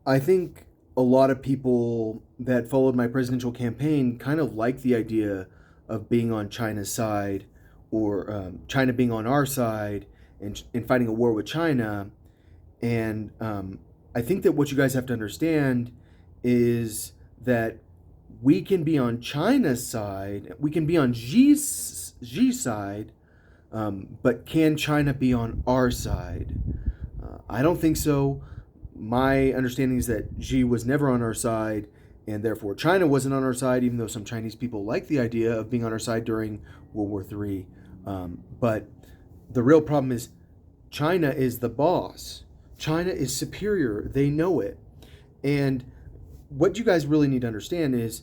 I think a lot of people that followed my presidential campaign kind of like the idea of being on China's side or China being on our side and fighting a war with China. And I think that what you guys have to understand is that we can be on China's side, we can be on Xi's side, but can China be on our side? I don't think so. My understanding is that Xi was never on our side, and therefore China wasn't on our side, even though some Chinese people liked the idea of being on our side during World War III. But the real problem is China is the boss. China is superior. They know it. And what you guys really need to understand is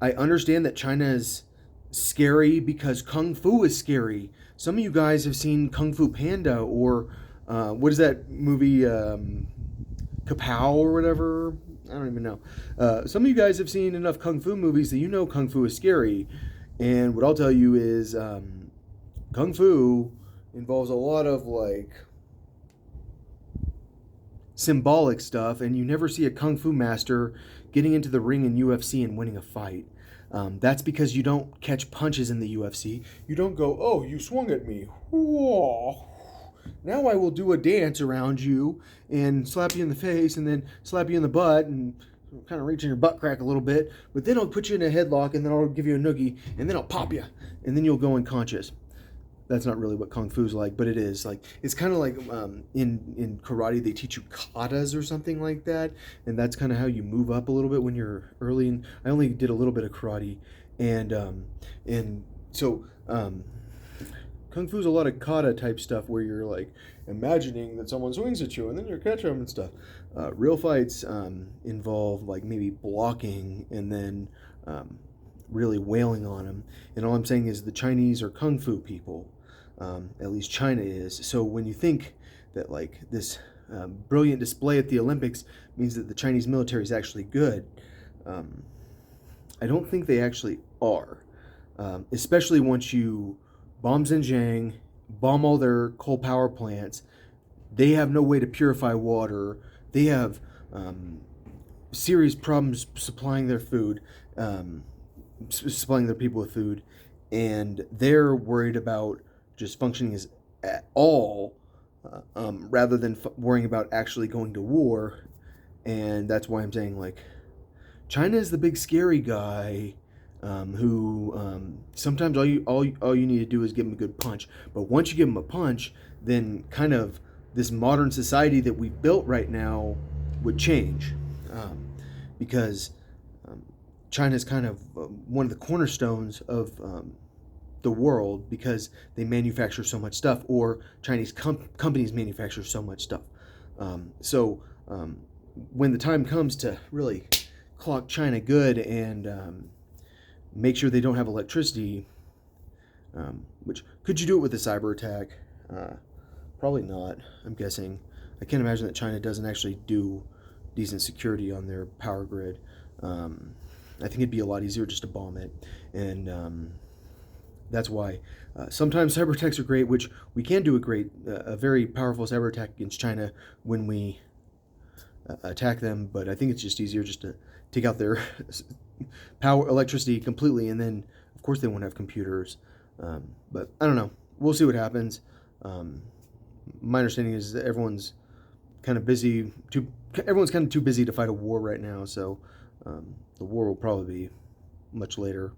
I understand that China is scary because Kung Fu is scary. Some of you guys have seen Kung Fu Panda or what is that movie, Kapow or whatever? I don't even know. Some of you guys have seen enough Kung Fu movies that you know Kung Fu is scary. And what I'll tell you is Kung Fu involves a lot of like symbolic stuff, and you never see a kung fu master getting into the ring in UFC and winning a fight. That's because you don't catch punches in the UFC. You don't go, oh, you swung at me. Whoa. Now I will do a dance around you and slap you in the face and then slap you in the butt and kind of reach in your butt crack a little bit. But then I'll put you in a headlock and then I'll give you a noogie and then I'll pop you and then you'll go unconscious. That's not really what kung fu's like, but it is like it's kind of like in karate they teach you katas or something like that, and that's kind of how you move up a little bit when you're early. And I only did a little bit of karate, and so kung fu's a lot of kata type stuff where you're like imagining that someone swings at you and then you catch them and stuff. Real fights involve like maybe blocking and then really wailing on them. And all I'm saying is the Chinese are kung fu people. At least China is. So when you think that like this brilliant display at the Olympics means that the Chinese military is actually good, I don't think they actually are. Especially once you bomb Xinjiang, bomb all their coal power plants, they have no way to purify water. They have serious problems supplying their food, supplying their people with food, and they're worried about just functioning as at all, rather than worrying about actually going to war. And that's why I'm saying like China is the big scary guy. Who sometimes all you need to do is give him a good punch. But once you give him a punch, then kind of this modern society that we've built right now would change, because China is kind of one of the cornerstones of the world because they manufacture so much stuff, or Chinese companies manufacture so much stuff. So when the time comes to really clock China good and make sure they don't have electricity, which could you do it with a cyber attack? Probably not, I'm guessing. I can't imagine that China doesn't actually do decent security on their power grid. I think it'd be a lot easier just to bomb it. And that's why sometimes cyber attacks are great, which we can do a very powerful cyber attack against China when we attack them. But I think it's just easier just to take out their electricity completely, and then of course they won't have computers. But I don't know. We'll see what happens. My understanding is that everyone's kind of busy. Everyone's kind of too busy to fight a war right now. So the war will probably be much later.